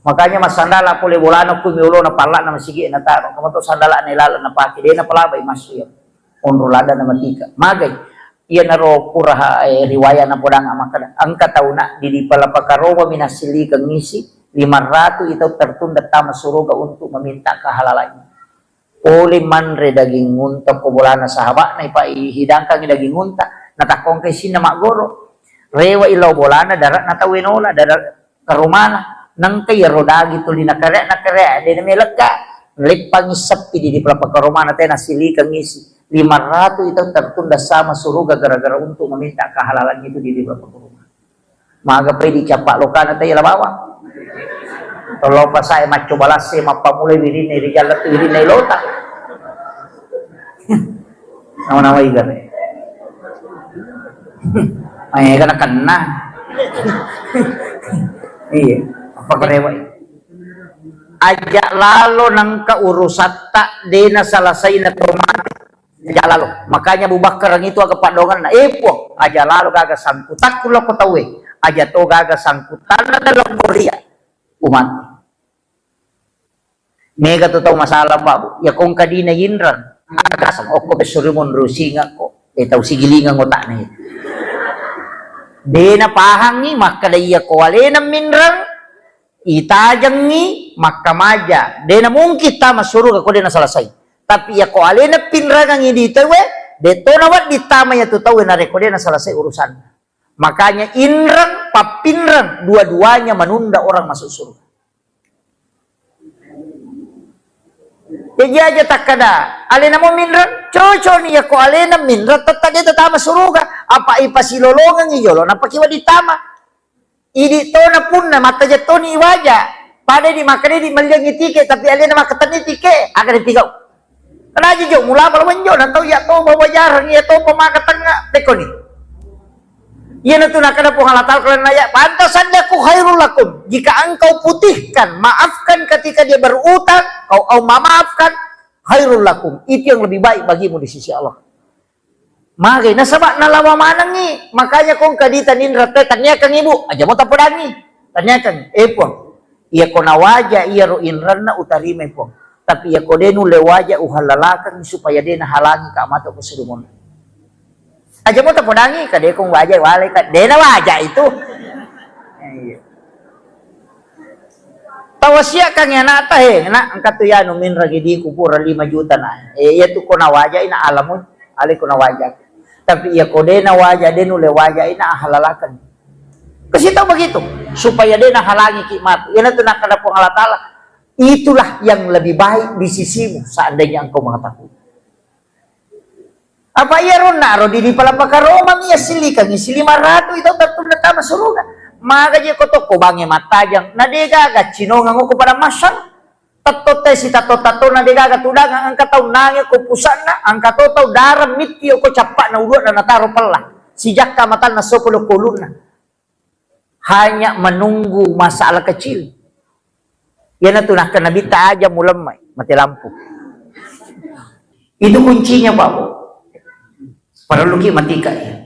makanya mas sandala puli bulano kumiulo na pala na masigi na taro kamo to sandala nilala na paki di na palabay masyo onrolada na matika magay iya naro puraha riwaya na podang amakada ang katauna di pala pagkarowa minasili kang ngisi 500 ito tertunda tama suruga untuk meminta kehalalannya oli manre daging ngunta ko bulana sahaba na ipaihidang kang daging ngunta natakong kay sina magoro rewa ilaw bulana darat natawinola darat karumana nang kay rodagi tuli nakare di na melagka likpangisap di pala pagkarumana tayo nasili kang ngisi 500 itu tertunda sama suruga gara-gara untuk meminta kehalalan itu di beberapa rumah. Maga pwede capak lokana tayo labawang. Kalau pas saya maco balas saya mapamulay wirin ni rijal at wirin na ilota. Nama-nama igan eh. Ay ka na. Iya, apa karewa aja lalo nang kaurusata di na salasay na traumatik. Aja lalu, makanya Abu Bakar itu agak padongan na epo, aja lalu gaga sangkutan kulo ko tawe, aja to gaga sangkutan na dalam Korea umat. Mega to tahu masalah Pak. Ya kung kadina yinran. Akasang oko besurimon rusinga ko. Tahu sigilingan ko tak na. De na pahangi makadaya ko wale na minrang itajang ni makamaja. De na mungkit tama suruh ako de na salasay. Tapi ya ko wale na pinrang ang dito we. De to na wat ditama ya tutaw na rekode na salasay urusan. Makanya inrang papinrang dua-duanya menunda orang masuk surga. Jadi aja tak kada. Alena mo minran, coco ni ako alena minran, tatagay tatama suruga. Apa ipasilolongan iyolo, napakiwa di tama. Idi to na pun na mataja to ni iwaja. Pada di makanya di maliang itike, tapi alena makatan itike, akan ditigaw. Kena aja jo, mula malawan jo, nantau ya to bawajaran, ya to pemakatan nga, teko ni. Yan na tunakana po halatal kalian naya, pantasan aku khairul lakum. Jika engkau putihkan, maafkan ketika dia berutang, kau memaafkan, khairul lakum. Itu yang lebih baik bagimu di sisi Allah. Maka nasabak nalawa manang ni, makanya kung kaditanin rate, tanyakan ibu, aja mo tapudangi. Tanyakan, po, iya ko nawaja, iya roinran na utarime po. Tapi iya ko denu lewaja uhalalakan supaya dia nahalangi ka ko sudumon. Aja mo tapudangi kade kung wajah wale ka dena wajah itu. Tawasya kang yana ta na ang katuyano min ragi di kupura 5 juta na. Ya tu ko na wajah ina alam mo ali ko na wajah. Tapi ya ko dena wajah denu le wajah ina halalakan. Kasi tahu begitu supaya dena halangi kimat. Yan tu nakana po Allah Taala. Itulah yang lebih baik di sisimu seandainya engkau mengetahui. Apa iya ron naro di pala pakaromang iya silikang isi 500 itu tatlo na tama suruga. Maka je ko to ko bangi matajang nadigaga cinongang ko pada masang tatto te si tatto nadigaga tudang ang kataw nangya ko pusana ang katotaw daram mityo ko capak na ulot na nataro pala. Sijak kamatan na sopolo kuluna. Hanya menunggu masalah kecil. Yan na tunah kanabita aja mulamay mati lampu. Itu kuncinya Pak Bu. Para luki matika ya.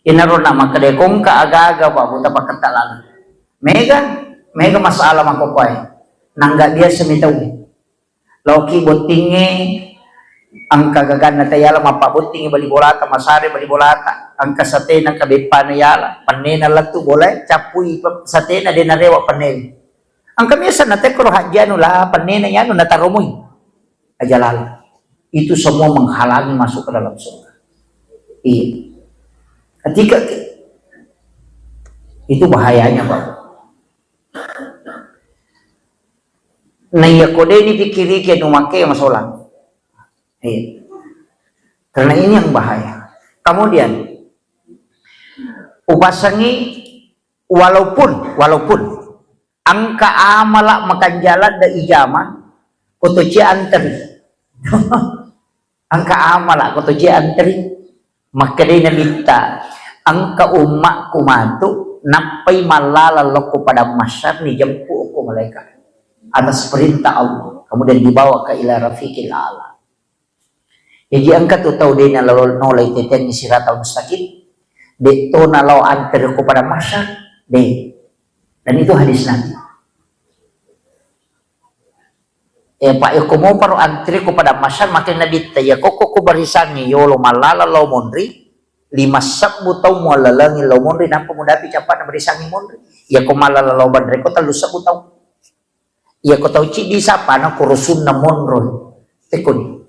Inaro na makadekong ka aga-aga Pak buta pakatalan. Mega masalah makokoy. Nangga dia semitaw. Loki botinge ang kagagan na tayala mapabutinge balibolata masari balibolata. Ang kasate ng kabipa na yala. Panena latu boleh capuy sate na dinarewa panel. Ang kamisa na tekro hadjano la panena yano natarumoy. Ajalala. Itu semua menghalangi masuk ke dalam surga. Iya. Ketika itu bahayanya Pak. Nah ya kode ini pikiri ke numake masolang. Iya. Karena ini yang bahaya. Kemudian upasangi walaupun angka amala makan jalan da ijama kotoci anteri. Angka amala kotoci anteri. Makanya minta angka umat kumatu napai malala loko pada masyar ni jempu ko malaikat atas perintah Allah kemudian dibawa ke ila rafiqil a'la. Jadi angka tu tahu dia nolai teten ni siratal mustaqim de to nalau antar ko pada masyar de dan itu hadis Nabi. Pak ko mo paro antri ko pada masyar makin nabi taya ko barisan ni yolo malala law monri 5 sabbu taw mo lalangi law monri nampa mo dapi capat na barisan ni monri ya ko malala law bandre ko talu sabbu taw ya ko taw ci di sapa na kurusun na monro tekon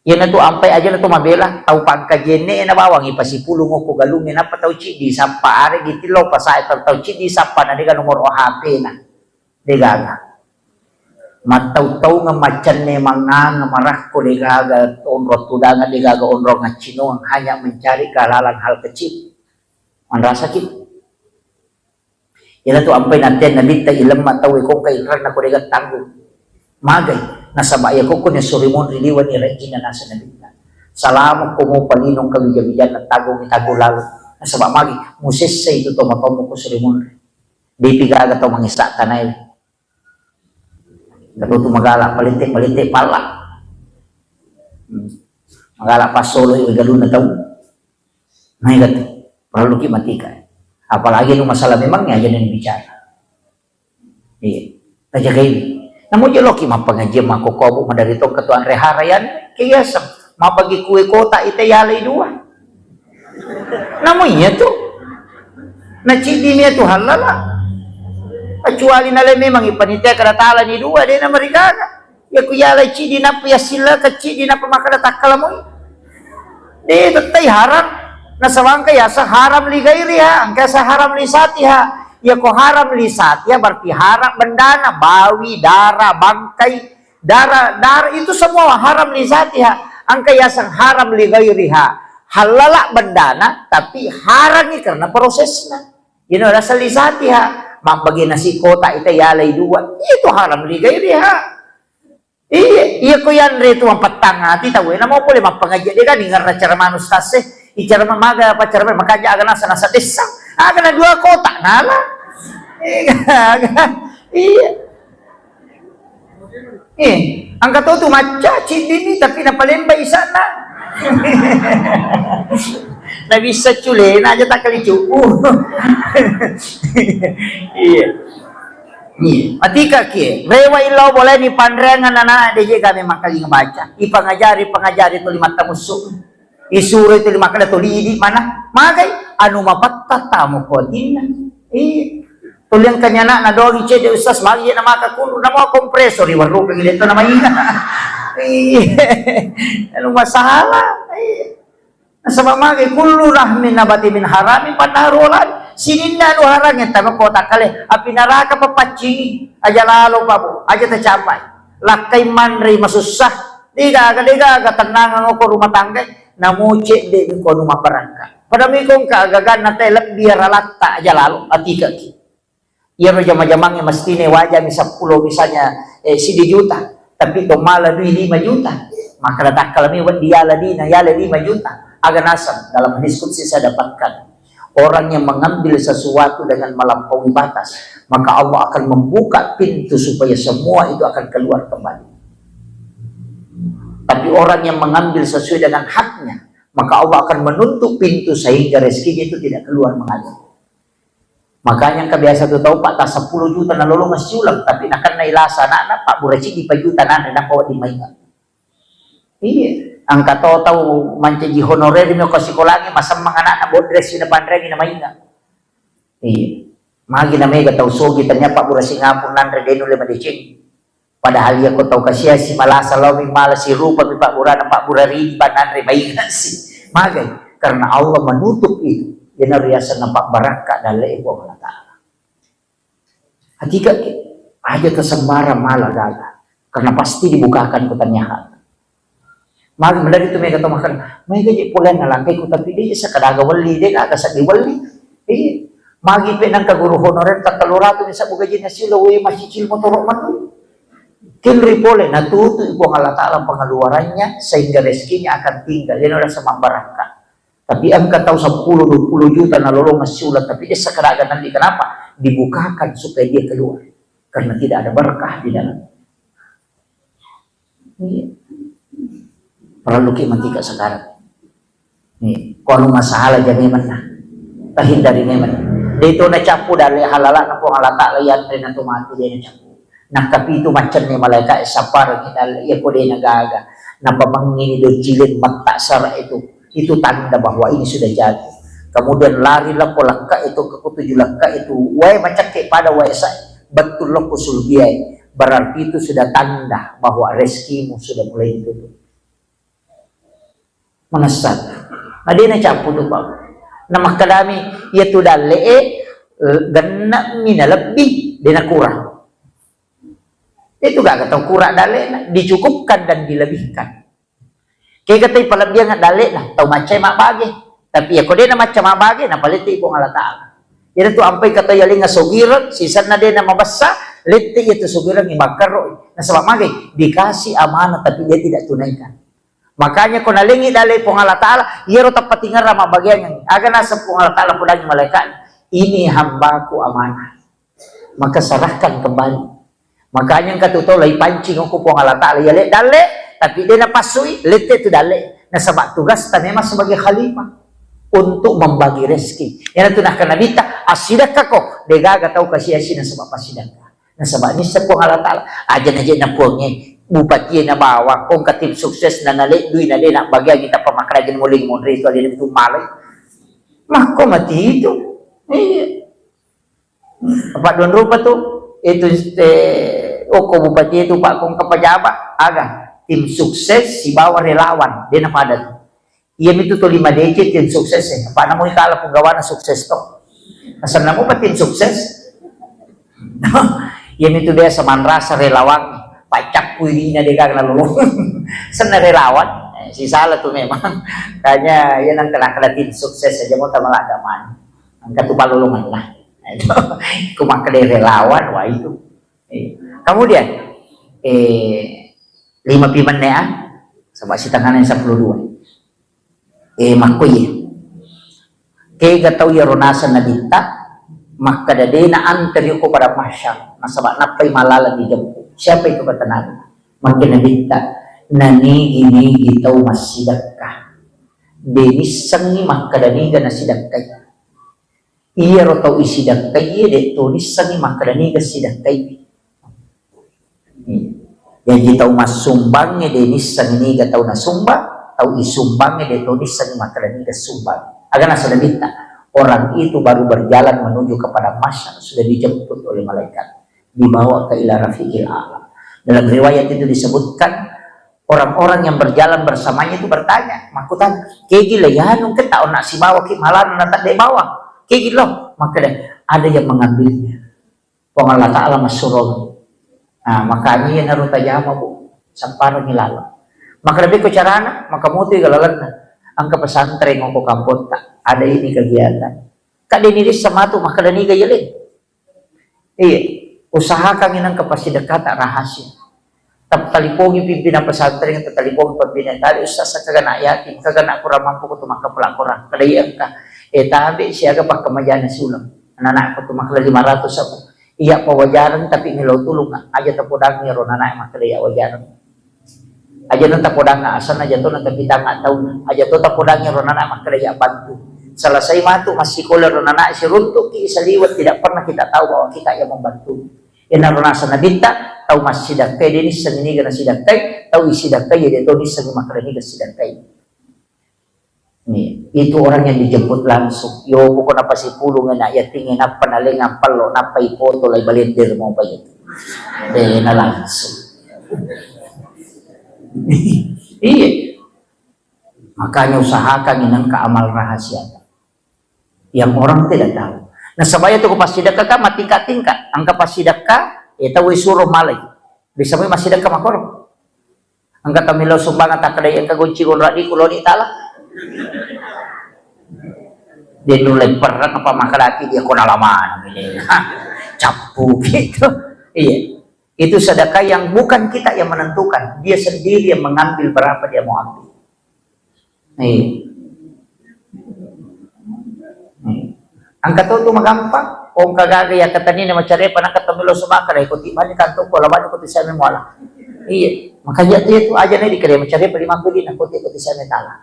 yan na to ampay aja na to mabela taw pagkajene na bawang ipasipulong ko galungin na pa taw ci di sapa are gitilaw pa sa taw ci di sapa na diga nomor HP na digaga mataw-taw nga macan memang nga marah ko digaga onrot tudangan digaga onrot nga cino ang hanya mencari kehalalan hal kecil ang rasa sakit yan to ampay natin nabita ilang mataw ko kay ran ako diga tanggo magay nasa baya ko ni surimon riliwan ni Regina nasa nabita salamat ko mo palinong kawijawijan at tagong itago lalo nasa ba magi musis sa ito to mapamo ko surimon di pigaga to mangisa tanay Gatuto magala palintik pala. Magala pas solo yung galun na taon. May gato. Perlu ki matika. Apalagi nung masalah memang niya yan yung bicara. Iya. Kaya kayo. Namun jeloki mapangajem ako kobo madari tong ketuan reharayan kiyasam mabagi kue kota ite yalay dua. Namun iya tuh nacidi niya tuh halala. Kecuali nalay memang ipanitia kadatala ni dua dia na marigaga. Ya kuyalay cidi na puya sila kecidi na pamakadatakala mo. Di tatay haram nasawang kaya sa haram li gairiha angka sa haram li satiha. Ya ko haram li satiha berarti haram bendana bawi darah bangkai darah itu semua haram li satiha angka ya sang haram li gairiha halala bendana tapi harangi karena prosesnya. You know rasa li satiha mambagi nasi kota ita yalay dua itu haram li gairiha. Iya ko yan rito ang patangati tahu na mo puli mapangadya di kan ingar na charmanus tase icara mamaga pa charman makadya aga nasa desa aga na dua kota nala ang katoto matcha chidini tapi napalembay sana nabisa chule na aja takali chupu iya Atika kie, rewa ilaw boleh ni panrengan anak DJ kami makali ngebaca. Ipangajari tu 5 tamusuk. Isuro itu 5 kali tulidi mana? Magai anu mapatta tamu kodina. Tulian kanyana na dogi cede ustaz magi na makakulu na mo kompresor iwaru kagilito na mainga. Anu masalah. Sabab magi kullu rahmin nabati min harami panarolan. Sininda lu harangnya tama kota kale api neraka papaci aja lalu pabu aja tercapai lakai manri masusah diga tenang ngoko rumah tangga namu cek de ko rumah perangka pada mikong kaagagan na telek biar latta aja lalu atika ki iya no jama-jamangnya mestine wajah misal 10 misalnya sidi juta tapi to mala 5 juta maka letak kalami dia ladina ya 5 juta agak nasab dalam diskusi saya dapatkan. Orang yang mengambil sesuatu dengan melampaui batas, maka Allah akan membuka pintu supaya semua itu akan keluar kembali. Tapi orang yang mengambil sesuai dengan haknya, maka Allah akan menutup pintu sehingga rezekinya itu tidak keluar mengalir. Makanya kebiasa tu tahu Pak tak 10 juta na lolo masih ulang, tapi nak kena ilasa anak Pak bureci di pajuta na nak bawa di mainan. Iya. Angka tahu mancaji honorer mo ko sikolangi masam mga anak na bodres yun na pandrengi na mainga. Magi na mega tahu sogi tanya Pak Burasi ngapun nandre denu 5 decing. Padahal ya ko tahu kasya si malasa lawing malas si rupa mi Pak Burana Pak Burari ba nandre mainga si. Magay karena Allah menutup itu. Yan riasan ng Pak dale ibo Allah Ta'ala. Hakika aja tersembara malah gaga. Karena pasti dibukakan pertanyaan. Magi mendari itu mereka makan, mereka jadi pulen nalangkai ku tapi dia sekadaga wali dia agak sadi wali. Magi penang ka guru honorer kataluratu bisa buka jenis sila we masih cil motorok manu. Kinri pole natutu ibu Allah Ta'ala pengeluarannya sehingga rezekinya akan tinggal. Dia udah sama baraka. Tapi angka tahu 10-20 juta na lolo masih ulat tapi dia sekadaga nanti kenapa? Dibukakan supaya dia keluar karena tidak ada berkah di dalam. Perlu kimantika sekarang. Nih, kalau masalah jadi mana? Terhindari mana? Dia itu na capu dari halala na po halata layan rin na tumati dia na capu. Nakapi itu macam ni malaikat sapar kita ia ko dia nagaga. Napamangini do jilid mata sara itu tanda bahwa ini sudah jadi. Kemudian larilah po langkah itu ke 7 langkah itu. Wae macam pada wae sai betul lo kusul biaya. Berarti itu sudah tanda bahwa rezekimu sudah mulai ditutup. Mengesat. Ada na capu tu Pak. Nama kadami ia tu dalee gana mina lebih dina kurang. Itu gak kata kurang dalee dicukupkan dan dilebihkan. Kaya kata palabihan nga dalee lah tau macam mak bagi. Tapi ya kau dia na macam mak bagi na paliti po Allah Ta'ala. Jadi tu ampai kata yaling nga sugiran sisan na dia na mabasa liti itu sugiran imakaro na sabab magay dikasih amanah tapi dia tidak tunaikan. Makanya kung nalingi dalay pong Allah Ta'ala, yero tapatingan rama bagian yang aga nasa pong Allah Ta'ala pun lagi malaikat, ini hambaku amanah. Maka serahkan kembali. Makanya katuto lay pancing ako pong Allah Ta'ala, yale dalay, tapi dia napasui, lete itu dalay. Nasabak tugas ta memang sebagai khalifah untuk membagi rezeki. Yan ito na kanabita, asidak kako, degaga tau kasi asin sa mapasidak ka. Nasabak ni sa po Allah Ta'ala. Aja na dyan na po niya. Bupati na bawa. Kung ka tim sukses na nali, duwi na din. Bagay kita pamakragin muling mo. Rito, alin ito malay. Mako mati itu. Apa doon rupa to? Ito o bupati itu Pak kung kapajaba. Aga. Tim sukses si bawa relawan. Di na padat. Iya itu to 5 digit tim sukses eh. Paano mo ikala kung gawa na sukses to? Asal na mo pa tim sukses? Yan itu dia semanra sa relawan pacak kuili na dia kagak lalu sana relawan si salah tuh memang kayaknya yan ang kena-kena sukses saja mau tamal agaman ang katupalulungan lah itu kumakade relawan wah itu kemudian 5 piman na sama si tanganan 12 makuy kaya gataw yaronasan na dita maka dadena anteri ko pada masyar nasabak napay malala di jampu siapa itu kata Nabi makin nabita nani gini gitaw masidakka denis sangi maka daniga nasidakkai iya rotau isidakkai iya de tulis sangi maka daniga sidakkai yang gitaw masumbangnya denis sangi niga tau nasumbang tau isumbangnya de tulis sangi maka daniga sumbang agar nasa nabita orang itu baru berjalan menuju kepada masyar sudah dijemput oleh malaikat dibawa ke ila rafiqil a'la. Dalam riwayat itu disebutkan orang-orang yang berjalan bersamanya itu bertanya makutan kayak gila ya nung kita nak si bawa ki malah nanti dia bawa kayak gila maka ada yang mengambilnya Allah Ta'ala masyurul. Nah makanya yang naruh tajama bu sampar ngilala maka lebih ke carana maka mutu galalan angka pesantren ngoko kampung tak ada ini kegiatan kak diniris sama tuh maka dani gayelin iya usahakan inang kapasi dekat tak rahasia tap talipongi pimpinan pesantren atau talipongi pimpinan tadi ustaz kagak nak yakin kagak nak kurang mampu kutu maka pelakoran kada iya engka tabi siaga pak kemajana sulam anak-anak kutu maka 500 apa iya pawajaran tapi ngilau tulung aja tepodang ngiro anak maka iya wajaran aja nanta podang asan aja tuh nanta kita nggak tahu aja tuh tak podangnya ronana maka dia bantu selesai matu masih koler ronana si runtuk ki saliwat tidak pernah kita tahu bahwa kita yang membantu ina ronana sana binta tahu masih dakai dia ni seni gana sidakai tahu isi dakai dia tahu di seni maka dia sidakai nih itu orang yang dijemput langsung yo bukan apa si pulung na ya tingin apa naling apalo napa ipoto lay balindir mo pa yun na langsung iya makanya usahakan inang keamal rahasia yang orang tidak tahu nah sebaya itu pas sidaka kama tingkat-tingkat angka pas sidaka itu suruh malay bisa may masidaka makor angka tamilaw sumbangan takday ang kagunci kunradi kuloni tala dia nulay perang apa makalaki dia kunalaman capu gitu iya itu sedekah yang bukan kita yang menentukan dia sendiri yang mengambil berapa dia mau ambil angkat itu magampang om kagagay ya katani na macari pa nakatamilo sumakara ikuti mani kanto ko laban ikuti sa amin wala iya makanya itu aja na di kaya macari pa 50 din ikuti sa amin tala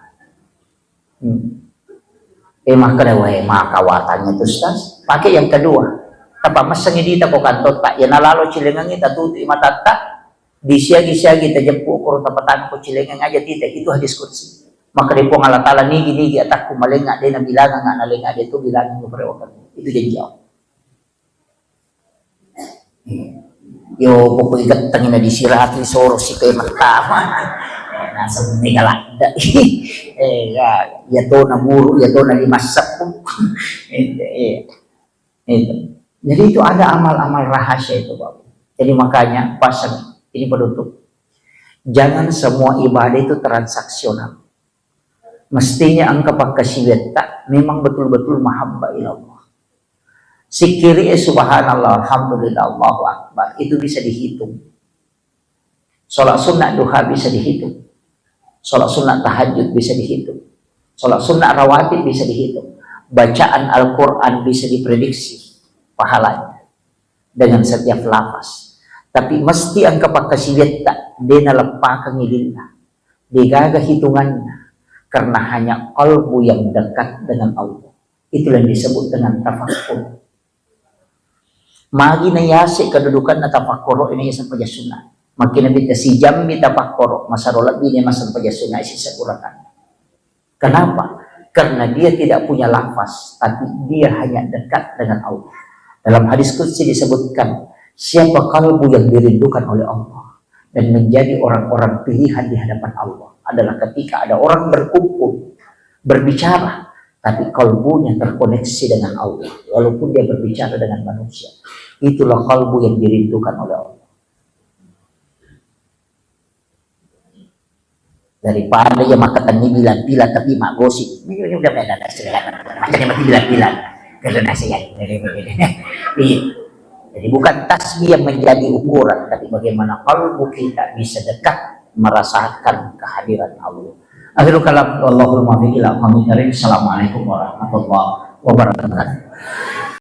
makanya wae makawatannya itu ustaz pakai yang kedua tapa masang dita ko kantot pak ya nalalo cilengang ita tutu matata di siagi-siagi ta jempu ko tapatan ko cilengang aja tita itu hadis qudsi maka di pong Allah Ta'ala nigi atak kumalenga din na bilangan nga nalenga dito bilangan mo parewakan itu janji Allah yo pokoknya gatangin na disirahat ni soro si kayo magtama nasa may kalanda yato na muro yato na limasap po jadi itu ada amal-amal rahasia itu Bapak. Jadi makanya pasang ini penutup jangan semua ibadah itu transaksional mestinya angka pakasiweta memang betul-betul mahabbah ilallah sikiri subhanallah alhamdulillah Allahu akbar itu bisa dihitung sholat sunnah duha bisa dihitung sholat sunnah tahajud bisa dihitung sholat sunnah rawatib bisa dihitung bacaan Al-Quran bisa diprediksi pahalanya dengan setiap lafaz tapi mesti angka pakasiweta dena lepakang ilillah digaga hitungannya karena hanya qalbu yang dekat dengan Allah itulah yang disebut dengan tafakkur Magi na yasi kedudukan na tapakkoro ini yasan pajasuna. Makin nabi si jambi tapakkoro masarolat bini masan pajasuna isi sekurakan. Kenapa? Karena dia tidak punya lafaz, tapi dia hanya dekat dengan Allah. Dalam hadis qudsi disebutkan, siapa kalbu yang dirindukan oleh Allah dan menjadi orang-orang pilihan di hadapan Allah adalah ketika ada orang berkumpul, berbicara, tapi kalbunya terkoneksi dengan Allah, walaupun dia berbicara dengan manusia. Itulah kalbu yang dirindukan oleh Allah. Daripada yang makatan ni bilang-bilang tapi mak gosip. Ini udah beda macam mati bilang-bilang. Karena saya jadi bukan tasbih yang menjadi ukuran, tapi bagaimana kalbu kita bisa dekat merasakan kehadiran Allah. Akhirul kalam, wallahul muwaffiq ila aqwamit thoriq. Assalamualaikum warahmatullahi wabarakatuh.